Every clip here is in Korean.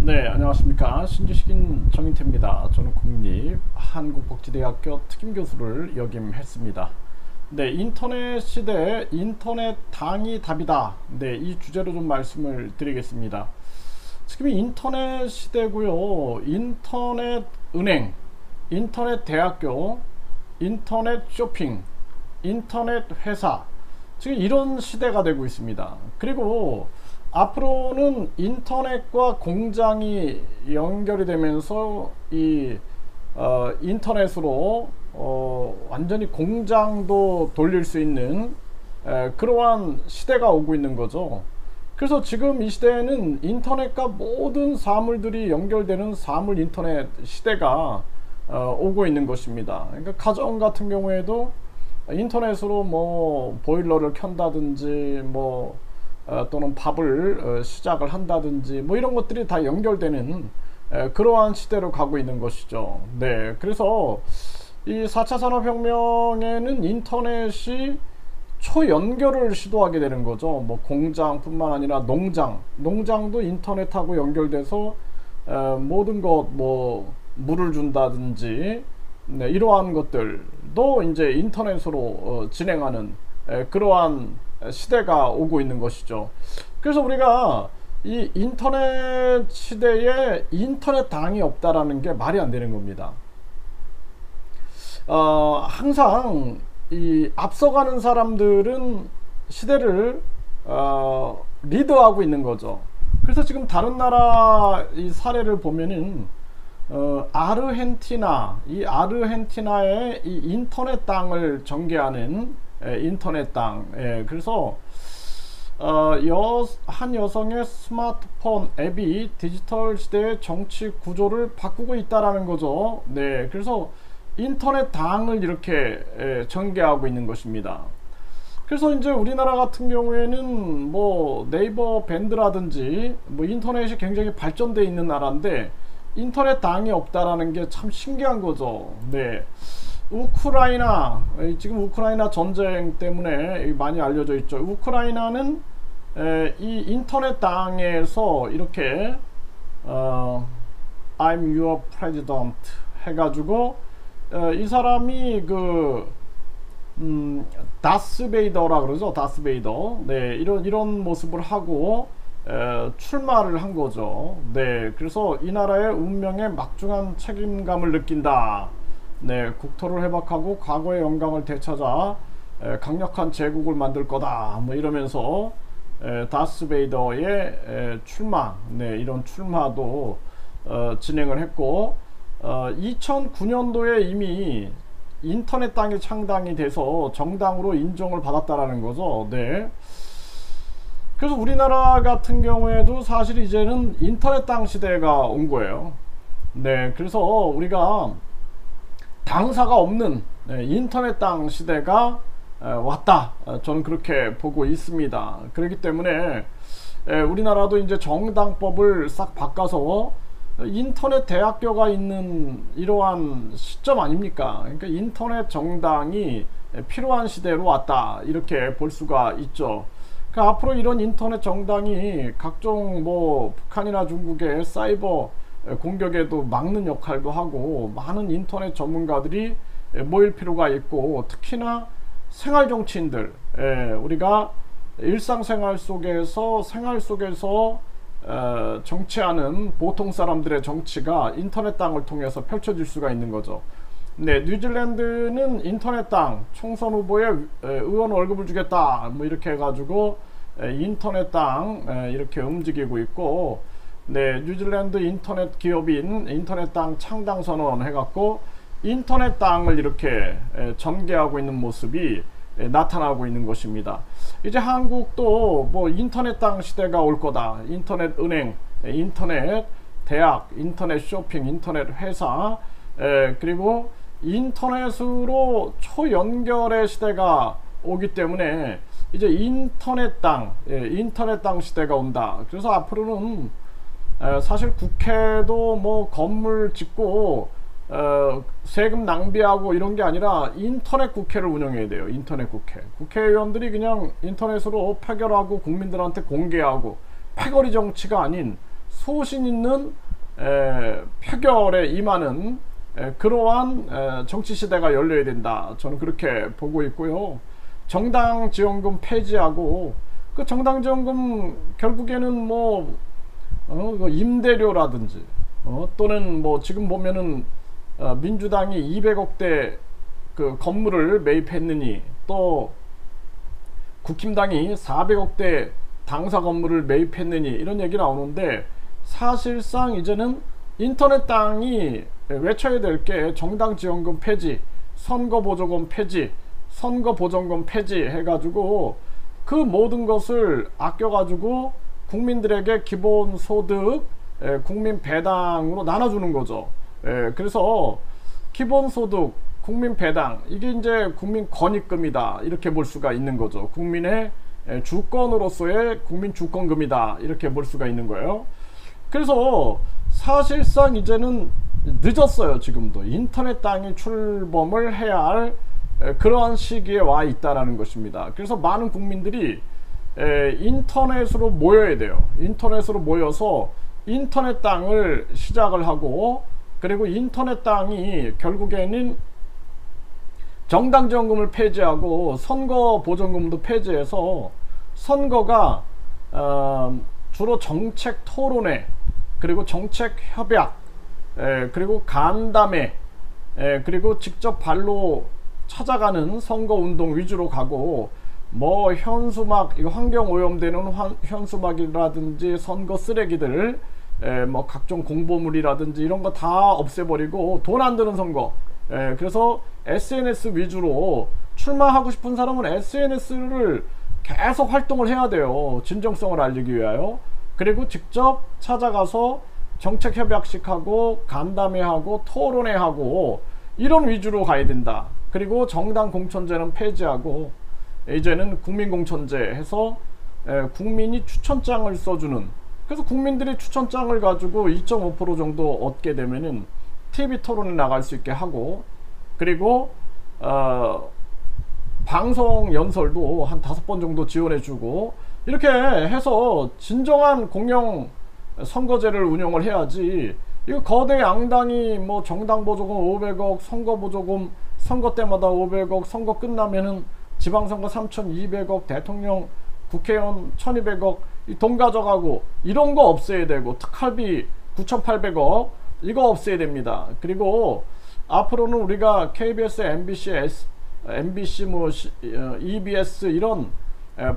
네, 안녕하십니까. 신지식인 정인태입니다. 저는 국립한국복지대학교 특임교수를 역임했습니다. 네, 인터넷 시대 인터넷 당이 답이다. 네, 이 주제로 좀 말씀을 드리겠습니다. 지금 인터넷 시대고요. 인터넷 은행, 인터넷 대학교, 인터넷 쇼핑, 인터넷 회사, 지금 이런 시대가 되고 있습니다. 그리고 앞으로는 인터넷과 공장이 연결이 되면서 인터넷으로 완전히 공장도 돌릴 수 있는 그러한 시대가 오고 있는 거죠. 그래서 지금 이 시대에는 인터넷과 모든 사물들이 연결되는 사물 인터넷 시대가 오고 있는 것입니다. 그러니까 가정 같은 경우에도 인터넷으로 뭐 보일러를 켠다든지 또는 밥을 시작을 한다든지 뭐 이런 것들이 다 연결되는 그러한 시대로 가고 있는 것이죠. 네, 그래서 이 4차 산업혁명에는 인터넷이 초연결을 시도하게 되는 거죠. 뭐 공장뿐만 아니라 농장도 인터넷하고 연결돼서 모든 것 뭐 물을 준다든지 이러한 것들도 이제 인터넷으로 진행하는 그러한 시대가 오고 있는 것이죠. 그래서 우리가 이 인터넷 시대에 인터넷 당이 없다라는 게 말이 안 되는 겁니다. 항상 이 앞서가는 사람들은 시대를 리드하고 있는 거죠. 그래서 지금 다른 나라 이 사례를 보면은 아르헨티나의 이 인터넷 당을 전개하는 인터넷 당. 그래서 한 여성의 스마트폰 앱이 디지털 시대의 정치 구조를 바꾸고 있다라는 거죠. 네, 그래서 인터넷 당을 이렇게 전개하고 있는 것입니다. 그래서 이제 우리나라 같은 경우에는 뭐 네이버 밴드라든지 뭐 인터넷이 굉장히 발전되어 있는 나라인데 인터넷 당이 없다라는 게 참 신기한 거죠. 네. 지금 우크라이나 전쟁 때문에 많이 알려져 있죠. 우크라이나는 이 인터넷 당에서 이렇게 I'm your president 해가지고 이 사람이 다스베이더라 그러죠. 다스베이더. 네, 이런 모습을 하고 출마를 한 거죠. 네, 그래서 이 나라의 운명에 막중한 책임감을 느낀다. 네, 국토를 회복하고 과거의 영광을 되찾아 강력한 제국을 만들 거다. 뭐 이러면서 다스베이더의 출마, 네, 이런 출마도 진행을 했고 2009년도에 이미 인터넷 당이 창당이 돼서 정당으로 인정을 받았다라는 거죠. 네. 그래서 우리나라 같은 경우에도 사실 이제는 인터넷 당 시대가 온 거예요. 네, 그래서 우리가 당사가 없는 인터넷 당 시대가 왔다. 저는 그렇게 보고 있습니다. 그렇기 때문에 우리나라도 이제 정당법을 싹 바꿔서 인터넷 대학교가 있는 이러한 시점 아닙니까? 그러니까 인터넷 정당이 필요한 시대로 왔다. 이렇게 볼 수가 있죠. 그러니까 앞으로 이런 인터넷 정당이 각종 뭐 북한이나 중국의 사이버 공격에도 막는 역할도 하고 많은 인터넷 전문가들이 모일 필요가 있고 특히나 생활 정치인들, 우리가 일상생활 속에서 정치하는 보통 사람들의 정치가 인터넷 당을 통해서 펼쳐질 수가 있는 거죠. 네, 뉴질랜드는 인터넷 당 총선 후보에 의원 월급을 주겠다 뭐 이렇게 해가지고 인터넷 당 이렇게 움직이고 있고, 네, 뉴질랜드 인터넷 기업인 인터넷 당 창당 선언 해갖고 인터넷 당을 이렇게 전개하고 있는 모습이 나타나고 있는 것입니다. 이제 한국도 뭐 인터넷 당 시대가 올 거다. 인터넷 은행, 인터넷 대학, 인터넷 쇼핑, 인터넷 회사, 그리고 인터넷으로 초연결의 시대가 오기 때문에 이제 인터넷 당 시대가 온다. 그래서 앞으로는 사실 국회도 뭐 건물 짓고 세금 낭비하고 이런 게 아니라 인터넷 국회를 운영해야 돼요. 인터넷 국회. 국회의원들이 그냥 인터넷으로 표결하고 국민들한테 공개하고 패거리 정치가 아닌 소신 있는 표결에 임하는 그러한 정치 시대가 열려야 된다. 저는 그렇게 보고 있고요. 정당 지원금 폐지하고 그 정당 지원금 결국에는 뭐 임대료라든지 또는 뭐 지금 보면은 민주당이 200억대 그 건물을 매입했느니 또 국힘당이 400억대 당사 건물을 매입했느니 이런 얘기 나오는데 사실상 이제는 인터넷 당이 외쳐야 될 게 정당 지원금 폐지, 선거 보조금 폐지, 선거 보전금 폐지 해가지고 그 모든 것을 아껴가지고 국민들에게 기본소득, 국민 배당으로 나눠주는 거죠. 그래서 기본소득, 국민 배당 이게 이제 국민 권익금이다 이렇게 볼 수가 있는 거죠. 국민의 주권으로서의 국민 주권금이다 이렇게 볼 수가 있는 거예요. 그래서 사실상 이제는 늦었어요. 지금도 인터넷 당이 출범을 해야 할 그러한 시기에 와 있다라는 것입니다. 그래서 많은 국민들이 인터넷으로 모여야 돼요. 인터넷으로 모여서 인터넷 당을 시작을 하고 그리고 인터넷 당이 결국에는 정당 지원금을 폐지하고 선거 보전금도 폐지해서 선거가 주로 정책 토론회 그리고 정책 협약 그리고 간담회 그리고 직접 발로 찾아가는 선거운동 위주로 가고 뭐 현수막 이거 환경 오염되는 현수막이라든지 선거 쓰레기들 뭐 각종 공보물이라든지 이런 거 다 없애버리고 돈 안 드는 선거 그래서 SNS 위주로 출마하고 싶은 사람은 SNS를 계속 활동을 해야 돼요. 진정성을 알리기 위하여. 그리고 직접 찾아가서 정책협약식하고 간담회하고 토론회하고 이런 위주로 가야 된다. 그리고 정당 공천제는 폐지하고 이제는 국민공천제 해서 국민이 추천장을 써주는 그래서 국민들이 추천장을 가지고 2.5% 정도 얻게 되면은 TV 토론에 나갈 수 있게 하고 그리고 방송 연설도 한 5번 정도 지원해주고 이렇게 해서 진정한 공영 선거제를 운영을 해야지 이거 거대 양당이 뭐 정당 보조금 500억 선거 보조금 선거 때마다 500억 선거 끝나면은 지방선거 3,200억 대통령 국회의원 1,200억 돈 가져가고 이런 거 없애야 되고 특활비 9,800억 이거 없애야 됩니다. 그리고 앞으로는 우리가 KBS, MBC, 뭐 EBS 이런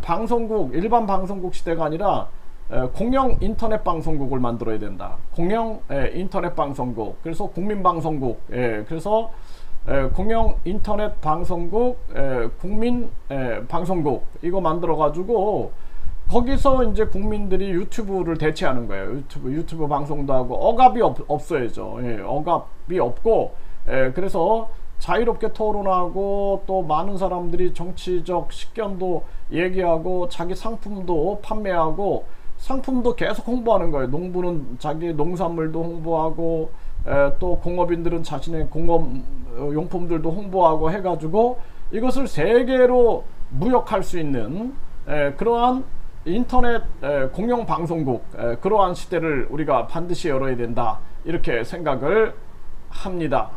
방송국 일반 방송국 시대가 아니라 공영 인터넷 방송국을 만들어야 된다. 공영 인터넷 방송국 그래서 국민방송국 그래서 공영 인터넷 방송국 국민 방송국 이거 만들어 가지고 거기서 이제 국민들이 유튜브를 대체하는 거예요. 유튜브 방송도 하고 억압이 없어야죠. 억압이 없고 그래서 자유롭게 토론하고 또 많은 사람들이 정치적 식견도 얘기하고 자기 상품도 판매하고 상품도 계속 홍보하는 거예요. 농부는 자기 농산물도 홍보하고 또 공업인들은 자신의 공업 용품들도 홍보하고 해가지고 이것을 세계로 무역할 수 있는 그러한 인터넷 공영 방송국 그러한 시대를 우리가 반드시 열어야 된다 이렇게 생각을 합니다.